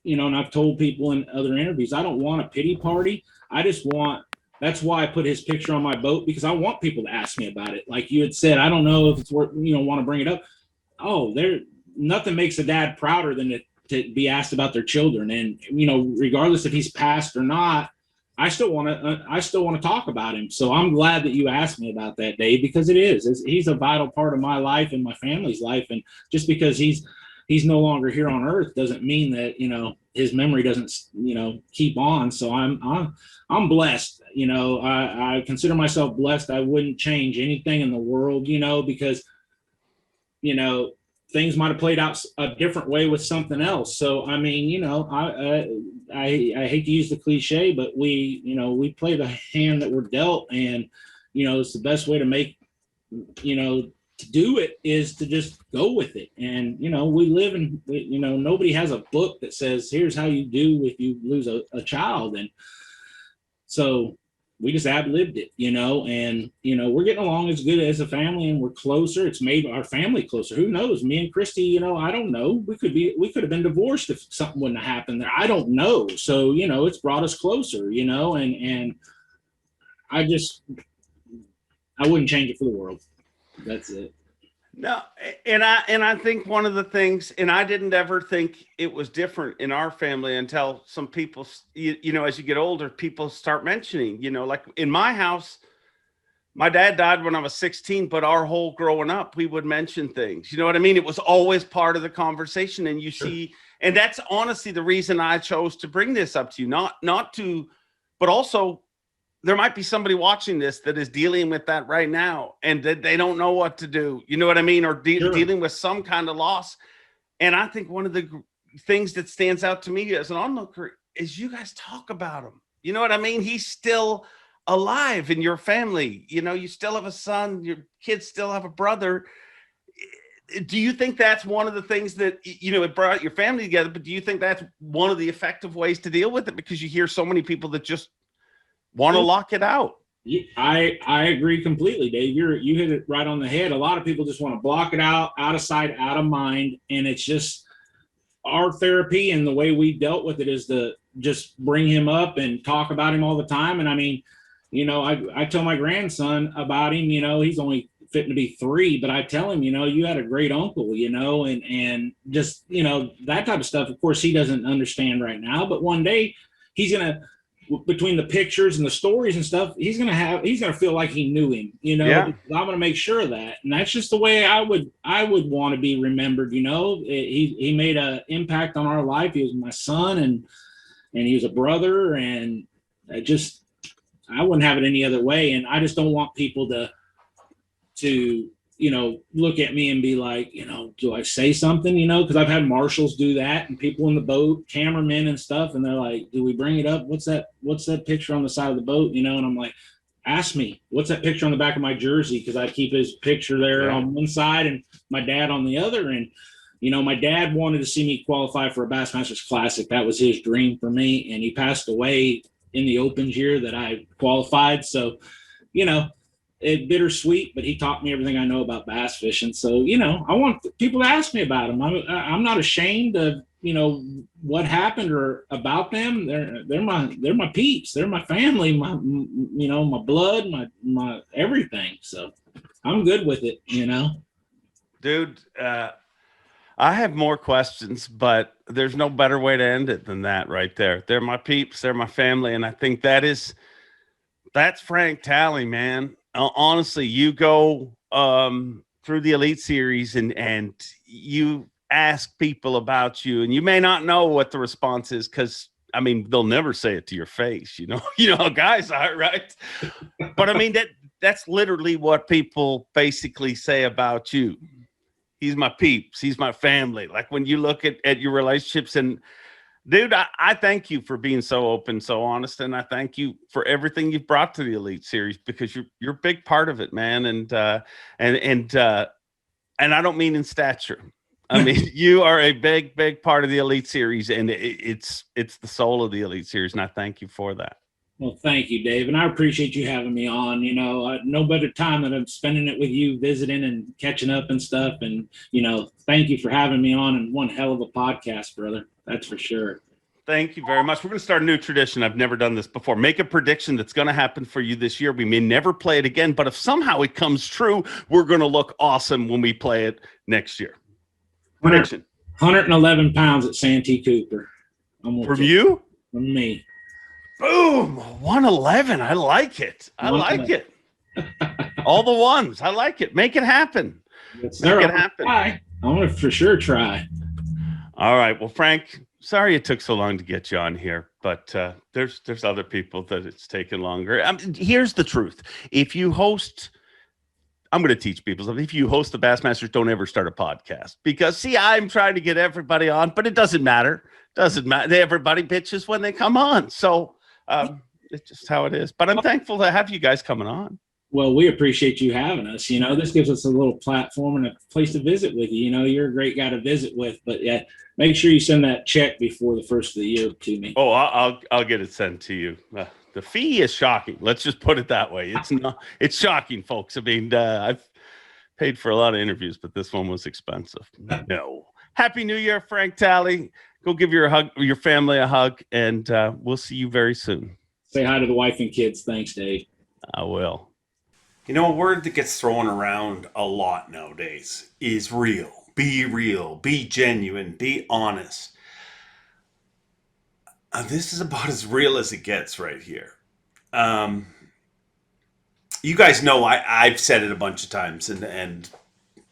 you know, and I've told people in other interviews, I don't want a pity party. That's why I put his picture on my boat, because I want people to ask me about it. Like you had said, I don't know if it's worth, you know, want to bring it up. nothing makes a dad prouder than to be asked about their children. And, regardless if he's passed or not, I still want to talk about him. So I'm glad that you asked me about that, Dave, because he's a vital part of my life and my family's life. And just because he's no longer here on earth doesn't mean that, his memory doesn't, keep on. So I'm blessed. I consider myself blessed. I wouldn't change anything in the world, because, things might have played out a different way with something else. So, I mean, I hate to use the cliche, but we play the hand that we're dealt, and, it's the best way to make, to do it is to just go with it. And, we live in, nobody has a book that says, here's how you do if you lose a child. And so we just ad-libbed it, and, we're getting along as good as a family, and we're closer. It's made our family closer. Who knows? Me and Christy, I don't know. We could have been divorced if something wouldn't have happened there. I don't know. So, it's brought us closer, and I wouldn't change it for the world. That's it. No, and I think one of the things, and I didn't ever think it was different in our family until some people, as you get older, people start mentioning, like in my house, my dad died when I was 16, but our whole growing up, we would mention things. You know what I mean? It was always part of the conversation. And you see, and that's honestly the reason I chose to bring this up to you, not to, but also there might be somebody watching this that is dealing with that right now, and that they don't know what to do. You know what I mean? Or dealing with some kind of loss. And I think one of the things that stands out to me as an onlooker is you guys talk about him. You know what I mean? He's still alive in your family. You still have a son, your kids still have a brother. Do you think that's one of the things that, it brought your family together, but do you think that's one of the effective ways to deal with it? Because you hear so many people that just want to lock it out. I agree completely, Dave. You hit it right on the head. A lot of people just want to block it out of sight, out of mind. And it's just our therapy, and the way we dealt with it is to just bring him up and talk about him all the time. And I mean, I tell my grandson about him, he's only fitting to be 3, but I tell him, you had a great uncle, and just, that type of stuff. Of course, he doesn't understand right now, but one day he's going to, between the pictures and the stories and stuff, he's gonna feel like he knew him, Yeah. I'm gonna make sure of that. And that's just the way I would want to be remembered. He made an impact on our life. He was my son, and he was a brother, and I wouldn't have it any other way. And I just don't want people to look at me and be like, do I say something, because I've had marshals do that, and people in the boat, cameramen and stuff. And they're like, do we bring it up? What's that picture on the side of the boat? And I'm like, ask me, what's that picture on the back of my jersey? Cause I keep his picture there on one side and my dad on the other. And, my dad wanted to see me qualify for a Bassmasters Classic. That was his dream for me. And he passed away in the Opens year that I qualified. So, it's bittersweet, but he taught me everything I know about bass fishing. So, I want people to ask me about them. I'm not ashamed of, what happened or about them. They're my peeps. They're my family, my blood, my everything. So I'm good with it, Dude, I have more questions, but there's no better way to end it than that right there. They're my peeps. They're my family. And I think that's Frank Talley, man. Honestly, you go through the Elite Series and you ask people about you, and you may not know what the response is, because they'll never say it to your face, guys are right. But that's literally what people basically say about you. He's my peeps. He's my family. Like when you look at your relationships, and dude, I thank you for being so open, so honest, and I thank you for everything you've brought to the Elite Series, because you're a big part of it, man. And I don't mean in stature. You are a big part of the Elite Series, and it's the soul of the Elite Series, and I thank you for that. Well, thank you, Dave, and I appreciate you having me on. No better time than I'm spending it with you, visiting and catching up and stuff. And thank you for having me on, and one hell of a podcast, brother. That's for sure. Thank you very much. We're going to start a new tradition. I've never done this before. Make a prediction that's going to happen for you this year. We may never play it again, but if somehow it comes true, we're going to look awesome when we play it next year. Prediction. 111 pounds at Santee Cooper. From you? From me. Boom. 111. I like it. I like it. All the ones. I like it. Make it happen. Yes, Make it happen. I want to for sure try. All right. Well, Frank, sorry it took so long to get you on here, but there's other people that it's taken longer. Here's the truth. If you host, I'm going to teach people something. If you host the Bassmasters, don't ever start a podcast, because see, I'm trying to get everybody on, but it doesn't matter. Doesn't matter. Everybody bitches when they come on. So it's just how it is. But I'm thankful to have you guys coming on. Well, we appreciate you having us. This gives us a little platform and a place to visit with you. You're a great guy to visit with, but yeah, make sure you send that check before the first of the year to me. Oh, I'll get it sent to you. The fee is shocking. Let's just put it that way. It's shocking, folks. I mean, I've paid for a lot of interviews, but this one was expensive. No. Happy New Year, Frank Talley. Go give your family a hug, and we'll see you very soon. Say hi to the wife and kids. Thanks, Dave. I will. A word that gets thrown around a lot nowadays is real. Be genuine, be honest. This is about as real as it gets right here. You guys know I've said it a bunch of times, and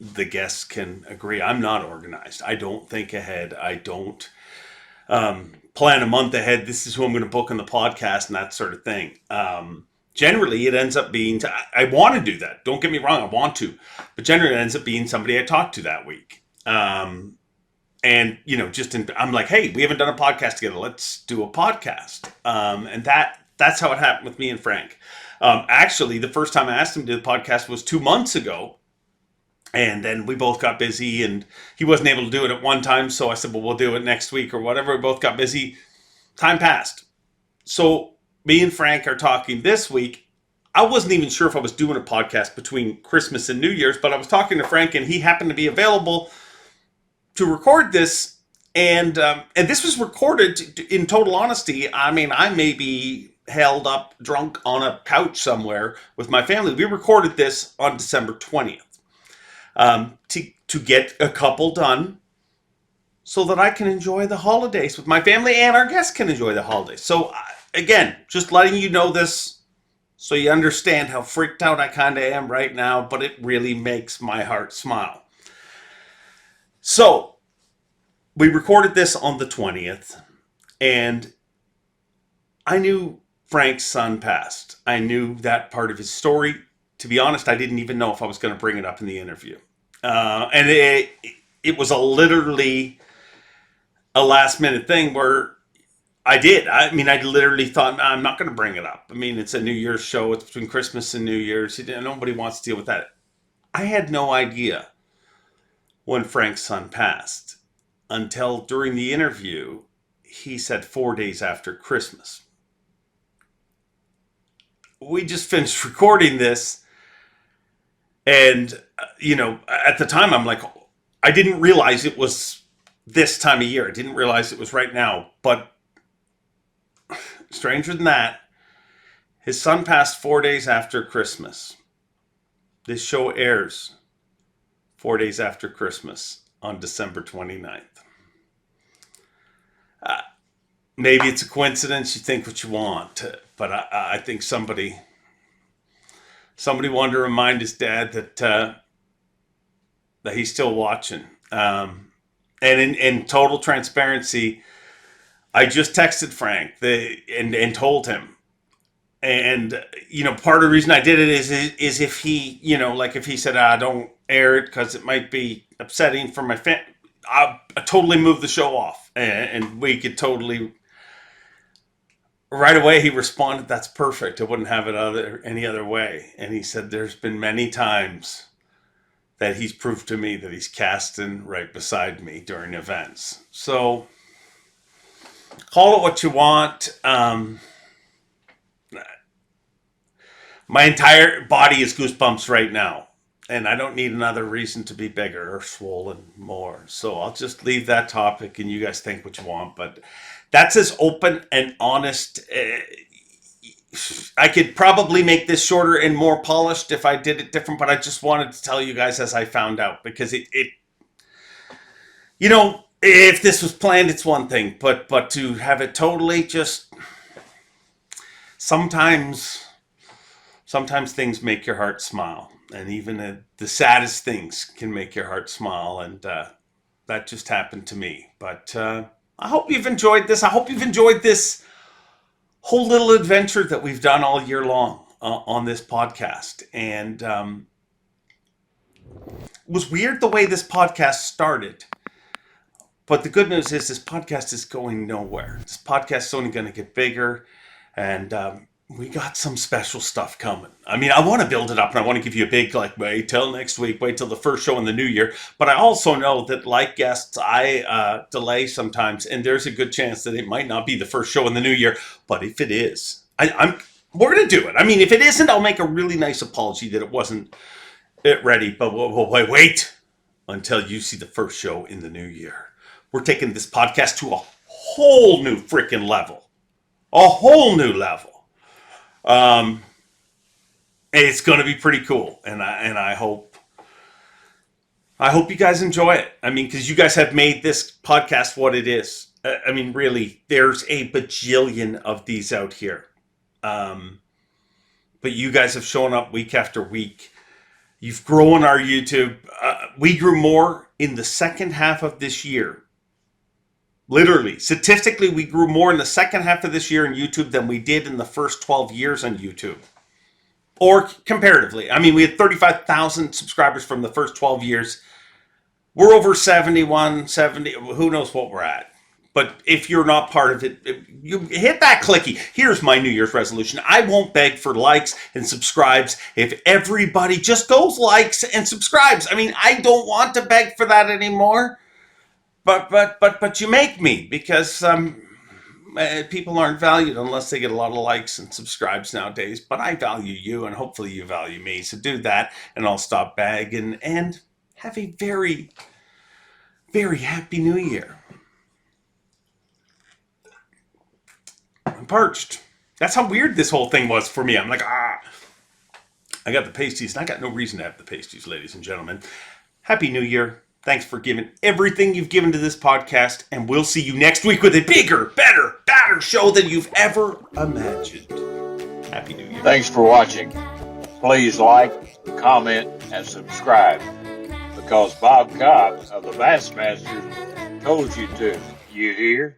the guests can agree. I'm not organized. I don't think ahead. I don't plan a month ahead. This is who I'm going to book on the podcast and that sort of thing. Generally, it ends up being, I want to do that. Don't get me wrong, I want to. But generally, it ends up being somebody I talked to that week. And, I'm like, hey, we haven't done a podcast together. Let's do a podcast. And that's how it happened with me and Frank. Actually, the first time I asked him to do the podcast was 2 months ago. And then we both got busy, and he wasn't able to do it at one time. So I said, well, we'll do it next week or whatever. We both got busy. Time passed. So me and Frank are talking this week. I wasn't even sure if I was doing a podcast between Christmas and New Year's, but I was talking to Frank, and he happened to be available to record this. And this was recorded, in total honesty. I mean, I may be held up drunk on a couch somewhere with my family. We recorded this on December 20th to get a couple done so that I can enjoy the holidays with my family and our guests can enjoy the holidays. So again, just letting you know this so you understand how freaked out I kind of am right now, but it really makes my heart smile. So we recorded this on the 20th, and I knew Frank's son passed. I knew that part of his story. To be honest, I didn't even know if I was going to bring it up in the interview. And it was literally a last minute thing where I did. I mean, I literally thought, I'm not going to bring it up. I mean, it's a New Year's show. It's between Christmas and New Year's. Nobody wants to deal with that. I had no idea when Frank's son passed until during the interview, he said 4 days after Christmas. We just finished recording this. And, at the time, I'm like, I didn't realize it was this time of year. I didn't realize it was right now. But stranger than that, his son passed 4 days after Christmas. This show airs 4 days after Christmas on December 29th. Maybe it's a coincidence. You think what you want. But I think somebody wanted to remind his dad that he's still watching. And in total transparency, I just texted Frank and told him. And, part of the reason I did it is if he, like if he said, don't air it because it might be upsetting for my family, I totally moved the show off. And we could totally... Right away, he responded, that's perfect. I wouldn't have it any other way. And he said, there's been many times that he's proved to me that he's casting right beside me during events. So, call it what you want. My entire body is goosebumps right now. And I don't need another reason to be bigger or swollen more. So, I'll just leave that topic and you guys think what you want. But that's as open and honest. I could probably make this shorter and more polished if I did it different, but I just wanted to tell you guys as I found out because You know, if this was planned, it's one thing, but to have it totally just sometimes things make your heart smile, and even the saddest things can make your heart smile, and that just happened to me. But I hope you've enjoyed this. I hope you've enjoyed this whole little adventure that we've done all year long on this podcast. And it was weird the way this podcast started. But the good news is this podcast is going nowhere. This podcast is only going to get bigger. And we got some special stuff coming. I mean, I want to build it up, and I want to give you a big, like, wait till next week, wait till the first show in the new year. But I also know that, like guests, I delay sometimes, and there's a good chance that it might not be the first show in the new year. But if it is, we're going to do it. I mean, if it isn't, I'll make a really nice apology that it wasn't ready. But we'll wait until you see the first show in the new year. We're taking this podcast to a whole new freaking level. A whole new level. It's going to be pretty cool, and I hope you guys enjoy it. I mean, because you guys have made this podcast what it is. I mean, really, there's a bajillion of these out here, but you guys have shown up week after week. You've grown our YouTube. We grew more in the second half of this year. Literally, statistically, we grew more in the second half of this year in YouTube than we did in the first 12 years on YouTube. Or comparatively. I mean, we had 35,000 subscribers from the first 12 years. We're over 71, 70, who knows what we're at. But if you're not part of it, you hit that clicky. Here's my New Year's resolution. I won't beg for likes and subscribes if everybody just goes likes and subscribes. I mean, I don't want to beg for that anymore. But you make me, because people aren't valued unless they get a lot of likes and subscribes nowadays. But I value you, and hopefully you value me. So do that, and I'll stop begging, and have a very, very happy New Year. I'm parched. That's how weird this whole thing was for me. I'm like, I got the pasties, and I got no reason to have the pasties, ladies and gentlemen. Happy New Year. Thanks for giving everything you've given to this podcast, and we'll see you next week with a bigger, better, badder show than you've ever imagined. Happy New Year. Thanks for watching. Please like, comment, and subscribe, because Bob Cobb of the Bassmaster told you to. You hear?